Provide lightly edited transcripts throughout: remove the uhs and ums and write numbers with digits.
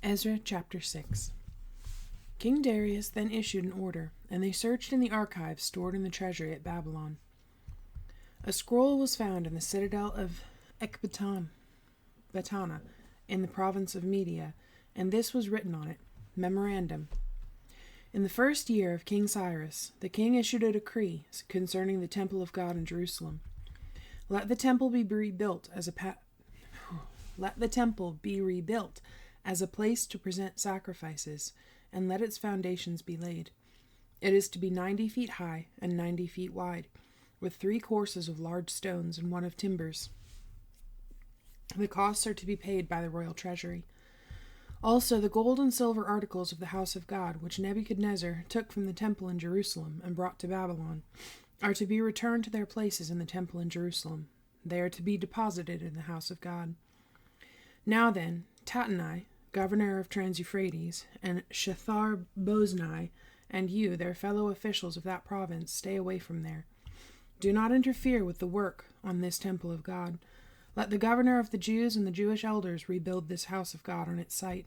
Ezra Chapter 6. King Darius then issued an order, and they searched in the archives stored in the treasury at Babylon. A scroll was found in the citadel of Ecbatana in the province of Media, and this was written on it, Memorandum. In the first year of King Cyrus, the king issued a decree concerning the temple of God in Jerusalem. Let the temple be rebuilt as a place to present sacrifices, and let its foundations be laid. It is to be 90 feet high and 90 feet wide, with 3 courses of large stones and 1 of timbers. The costs are to be paid by the royal treasury. Also, the gold and silver articles of the house of God, which Nebuchadnezzar took from the temple in Jerusalem and brought to Babylon, are to be returned to their places in the temple in Jerusalem. They are to be deposited in the house of God. Now then, Tattenai, governor of Trans-Euphrates, and Shethar-Boznai, and you, their fellow officials of that province, stay away from there. Do not interfere with the work on this temple of God. Let the governor of the Jews and the Jewish elders rebuild this house of God on its site.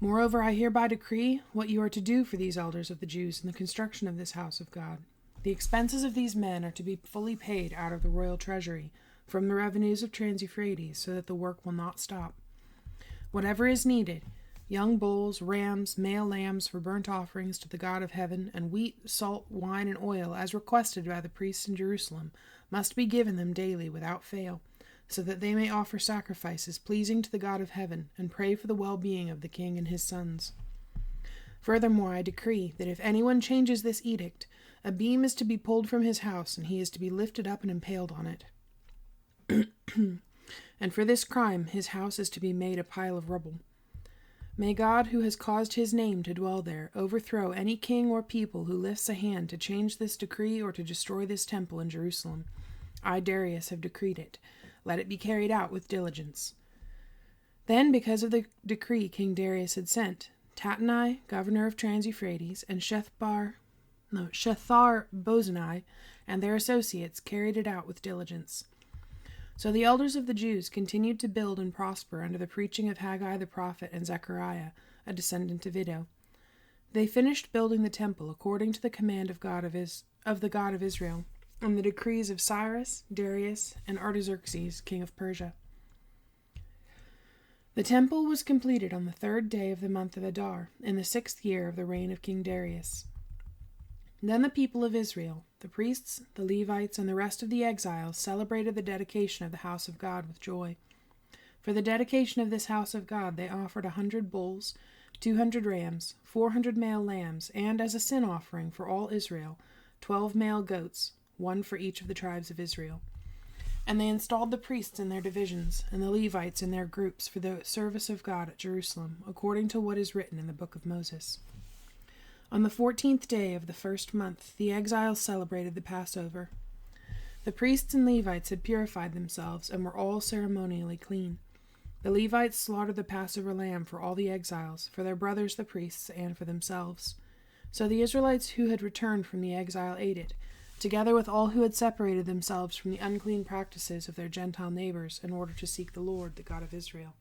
Moreover, I hereby decree what you are to do for these elders of the Jews in the construction of this house of God. The expenses of these men are to be fully paid out of the royal treasury, from the revenues of Trans-Euphrates, so that the work will not stop. Whatever is needed, young bulls, rams, male lambs for burnt offerings to the God of heaven, and wheat, salt, wine, and oil, as requested by the priests in Jerusalem, must be given them daily without fail, so that they may offer sacrifices pleasing to the God of heaven, and pray for the well-being of the king and his sons. Furthermore, I decree that if anyone changes this edict, a beam is to be pulled from his house, and he is to be lifted up and impaled on it. And for this crime his house is to be made a pile of rubble. May God, who has caused his name to dwell there, overthrow any king or people who lifts a hand to change this decree or to destroy this temple in Jerusalem. I, Darius, have decreed it. Let it be carried out with diligence. Then, because of the decree King Darius had sent, Tattenai, governor of Trans-Euphrates, and Shethar-Boznai and their associates carried it out with diligence. So the elders of the Jews continued to build and prosper under the preaching of Haggai the prophet and Zechariah, a descendant of Iddo. They finished building the temple according to the command of the God of Israel, and the decrees of Cyrus, Darius, and Artaxerxes, king of Persia. The temple was completed on the 3rd day of the month of Adar, in the 6th year of the reign of King Darius. Then the people of Israel, the priests, the Levites, and the rest of the exiles celebrated the dedication of the house of God with joy. For the dedication of this house of God they offered 100 bulls, 200 rams, 400 male lambs, and as a sin offering for all Israel, 12 male goats, 1 for each of the tribes of Israel. And they installed the priests in their divisions, and the Levites in their groups for the service of God at Jerusalem, according to what is written in the book of Moses. On the 14th day of the 1st month, the exiles celebrated the Passover. The priests and Levites had purified themselves and were all ceremonially clean. The Levites slaughtered the Passover lamb for all the exiles, for their brothers the priests, and for themselves. So the Israelites who had returned from the exile ate it, together with all who had separated themselves from the unclean practices of their Gentile neighbors in order to seek the Lord, the God of Israel.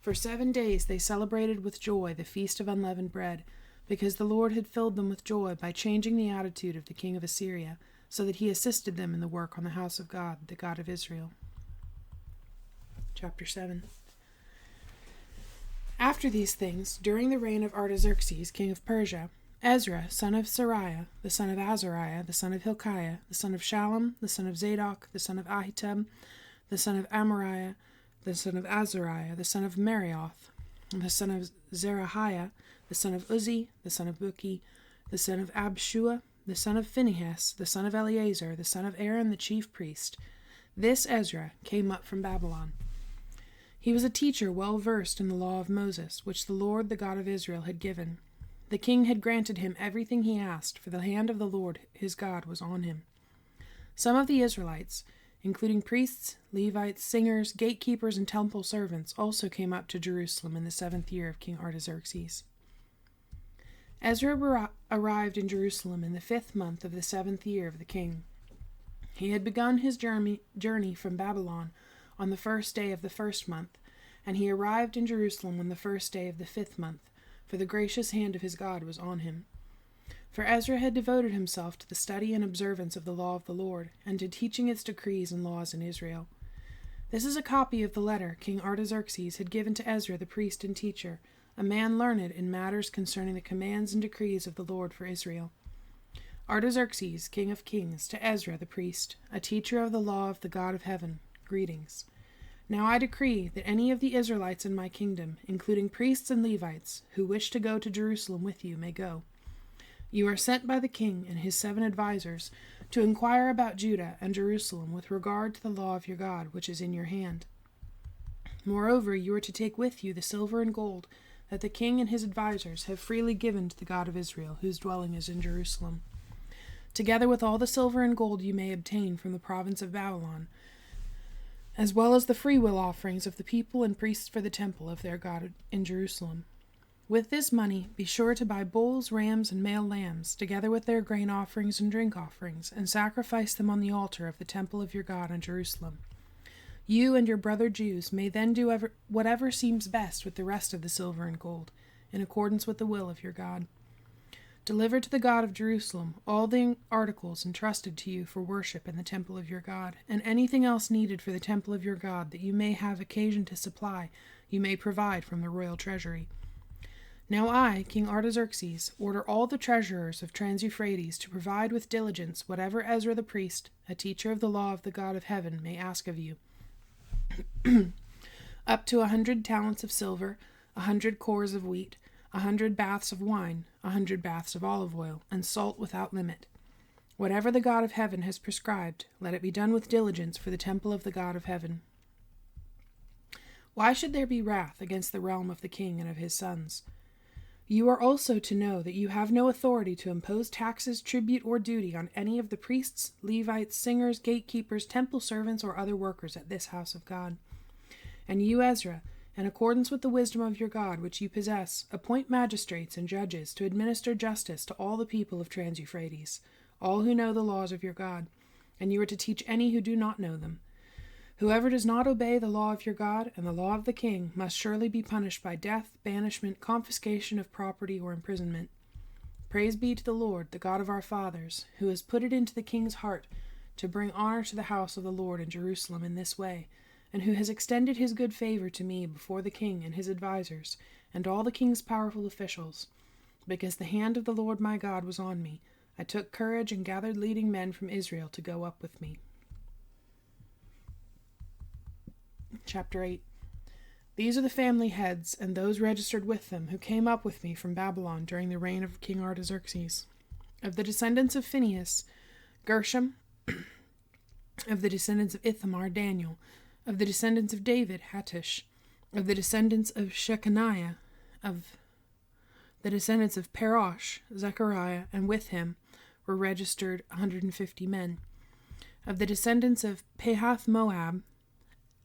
For 7 days they celebrated with joy the feast of unleavened bread, because the Lord had filled them with joy by changing the attitude of the king of Assyria, so that he assisted them in the work on the house of God, the God of Israel. Chapter 7. After these things, during the reign of Artaxerxes, king of Persia, Ezra, son of Sariah, the son of Azariah, the son of Hilkiah, the son of Shallum, the son of Zadok, the son of Ahitub, the son of Amariah, the son of Azariah, the son of Marioth, the son of Zerahiah, the son of Uzzi, the son of Buki, the son of Abshua, the son of Phinehas, the son of Eleazar, the son of Aaron the chief priest. This Ezra came up from Babylon. He was a teacher well versed in the law of Moses, which the Lord, the God of Israel, had given. The king had granted him everything he asked, for the hand of the Lord his God was on him. Some of the Israelites, including priests, Levites, singers, gatekeepers, and temple servants, also came up to Jerusalem in the 7th year of King Artaxerxes. Ezra arrived in Jerusalem in the 5th month of the 7th year of the king. He had begun his journey from Babylon on the 1st day of the 1st month, And he arrived in Jerusalem on the 1st day of the 5th month, for the gracious hand of his God was on him. For Ezra had devoted himself to the study and observance of the law of the Lord, and to teaching its decrees and laws in Israel. This is a copy of the letter King Artaxerxes had given to Ezra the priest and teacher, a man learned in matters concerning the commands and decrees of the Lord for Israel. Artaxerxes, king of kings, to Ezra the priest, a teacher of the law of the God of heaven, greetings. Now I decree that any of the Israelites in my kingdom, including priests and Levites, who wish to go to Jerusalem with you, may go. You are sent by the king and his 7 advisers to inquire about Judah and Jerusalem with regard to the law of your God, which is in your hand. Moreover, you are to take with you the silver and gold that the king and his advisers have freely given to the God of Israel, whose dwelling is in Jerusalem, together with all the silver and gold you may obtain from the province of Babylon, as well as the freewill offerings of the people and priests for the temple of their God in Jerusalem. With this money be sure to buy bulls, rams, and male lambs, together with their grain offerings and drink offerings, and sacrifice them on the altar of the temple of your God in Jerusalem. You and your brother Jews may then do whatever seems best with the rest of the silver and gold, in accordance with the will of your God. Deliver to the God of Jerusalem all the articles entrusted to you for worship in the temple of your God, and anything else needed for the temple of your God that you may have occasion to supply, you may provide from the royal treasury. Now I, King Artaxerxes, order all the treasurers of Trans-Euphrates to provide with diligence whatever Ezra the priest, a teacher of the law of the God of heaven, may ask of you. Up to 100 talents of silver, 100 cores of wheat, 100 baths of wine, 100 baths of olive oil, and salt without limit. Whatever the God of heaven has prescribed, let it be done with diligence for the temple of the God of heaven. Why should there be wrath against the realm of the king and of his sons? You are also to know that you have no authority to impose taxes, tribute, or duty on any of the priests, Levites, singers, gatekeepers, temple servants, or other workers at this house of God. And you, Ezra, in accordance with the wisdom of your God which you possess, appoint magistrates and judges to administer justice to all the people of Trans-Euphrates, all who know the laws of your God, and you are to teach any who do not know them. Whoever does not obey the law of your God and the law of the king must surely be punished by death, banishment, confiscation of property, or imprisonment. Praise be to the Lord, the God of our fathers, who has put it into the king's heart to bring honor to the house of the Lord in Jerusalem in this way, and who has extended his good favor to me before the king and his advisers, and all the king's powerful officials. Because the hand of the Lord my God was on me, I took courage and gathered leading men from Israel to go up with me. Chapter 8. These are the family heads and those registered with them who came up with me from Babylon during the reign of King Artaxerxes. Of the descendants of Phinehas, Gershom. Of the descendants of Ithamar, Daniel. Of the descendants of David, Hattush. Of the descendants of Shechaniah. Of the descendants of Parosh, Zechariah, and with him were registered 150 men. Of the descendants of Pahath Moab,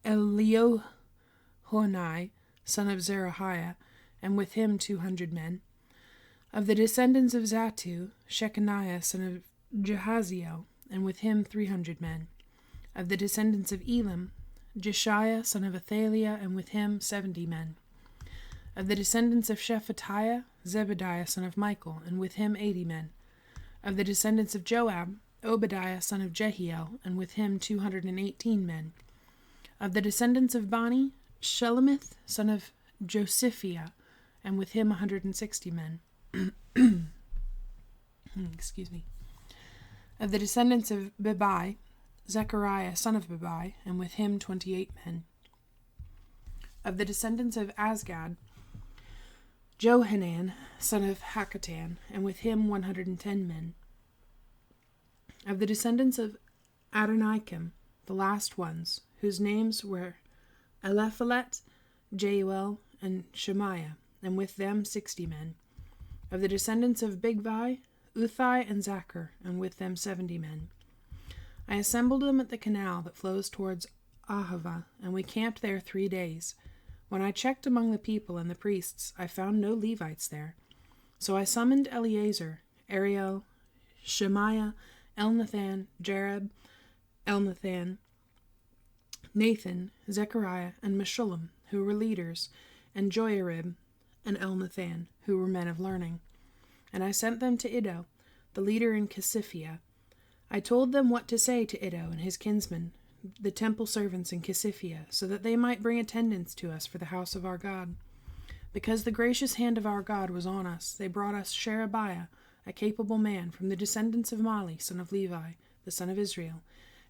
Eliohonai, son of Zerahiah, and with him 200 men. Of the descendants of Zatu, Shechaniah, son of Jahaziel, and with him 300 men. Of the descendants of Elam, Jeshiah, son of Athaliah, and with him 70 men. Of the descendants of Shephatiah, Zebediah, son of Michael, and with him 80 men. Of the descendants of Joab, Obadiah, son of Jehiel, and with him 218 men. Of the descendants of Bani, Shelomith, son of Josiphiah, and with him 160 men. Excuse me. Of the descendants of Bebai, Zechariah, son of Bebai, and with him 28 men. Of the descendants of Azgad, Johanan, son of Hakatan, and with him 110 men. Of the descendants of Adonikim, the last ones, whose names were Eliphalet, Jeuel, and Shemaiah, and with them 60 men. Of the descendants of Bigvai, Uthai, and Zachar, and with them 70 men. I assembled them at the canal that flows towards Ahava, and we camped there 3 days. When I checked among the people and the priests, I found no Levites there. So I summoned Eleazar, Ariel, Shemaiah, Elnathan, Jareb, Elnathan, Nathan, Zechariah, and Meshullam, who were leaders, and Joiarib and Elnathan, who were men of learning. And I sent them to Iddo, the leader in Casiphia. I told them what to say to Iddo and his kinsmen, the temple servants in Casiphia, so that they might bring attendance to us for the house of our God. Because the gracious hand of our God was on us, they brought us Sherebiah, a capable man, from the descendants of Mali, son of Levi, the son of Israel,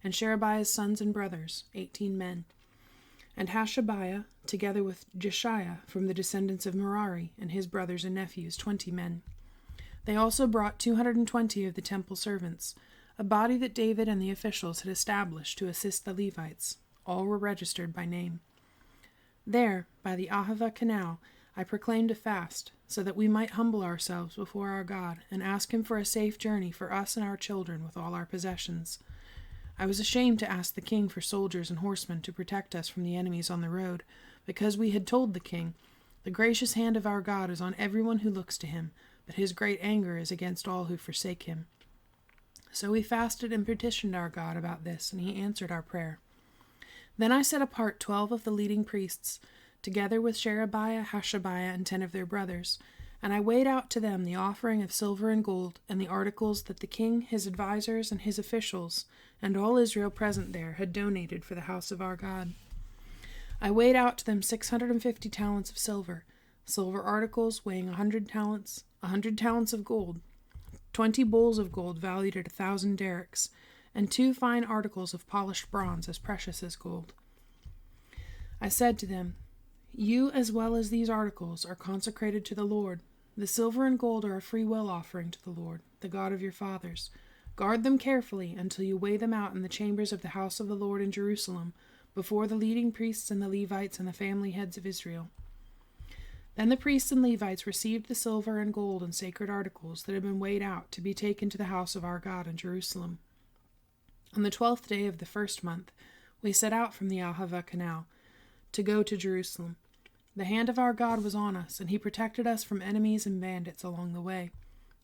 and Sherebiah's sons and brothers, 18 men, and Hashabiah, together with Jeshiah, from the descendants of Merari, and his brothers and nephews, 20 men. They also brought 220 of the temple servants, a body that David and the officials had established to assist the Levites. All were registered by name. There, by the Ahava canal, I proclaimed a fast, so that we might humble ourselves before our God, and ask him for a safe journey for us and our children with all our possessions. I was ashamed to ask the king for soldiers and horsemen to protect us from the enemies on the road, because we had told the king, "The gracious hand of our God is on everyone who looks to him, but his great anger is against all who forsake him." So we fasted and petitioned our God about this, and he answered our prayer. Then I set apart 12 of the leading priests, together with Sherebiah, Hashabiah, and 10 of their brothers, and I weighed out to them the offering of silver and gold, and the articles that the king, his advisers, and his officials, and all Israel present there, had donated for the house of our God. I weighed out to them 650 talents of silver, silver articles weighing 100 talents, 100 talents of gold, 20 bowls of gold valued at 1,000 derricks, and 2 fine articles of polished bronze as precious as gold. I said to them, "You, as well as these articles, are consecrated to the Lord. The silver and gold are a free will offering to the Lord, the God of your fathers. Guard them carefully until you weigh them out in the chambers of the house of the Lord in Jerusalem, before the leading priests and the Levites and the family heads of Israel." Then the priests and Levites received the silver and gold and sacred articles that had been weighed out to be taken to the house of our God in Jerusalem. On the 12th day of the first month, we set out from the Ahava canal to go to Jerusalem. The hand of our God was on us, and he protected us from enemies and bandits along the way.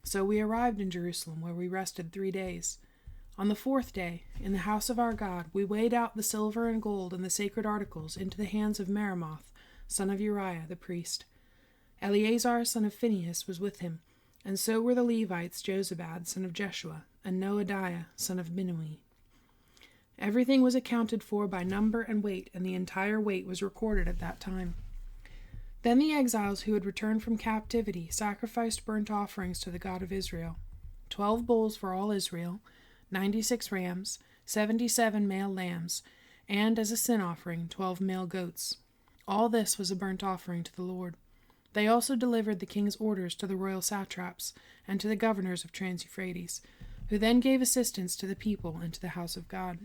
So we arrived in Jerusalem, where we rested 3 days. On the 4th day, in the house of our God, we weighed out the silver and gold and the sacred articles into the hands of Meremoth, son of Uriah the priest. Eleazar, son of Phinehas, was with him, and so were the Levites Jozabad, son of Jeshua, and Noadiah, son of Binnui. Everything was accounted for by number and weight, and the entire weight was recorded at that time. Then the exiles who had returned from captivity sacrificed burnt offerings to the God of Israel, 12 bulls for all Israel, 96 rams, 77 male lambs, and as a sin offering 12 male goats. All this was a burnt offering to the Lord. They also delivered the king's orders to the royal satraps and to the governors of Trans-Euphrates, who then gave assistance to the people and to the house of God.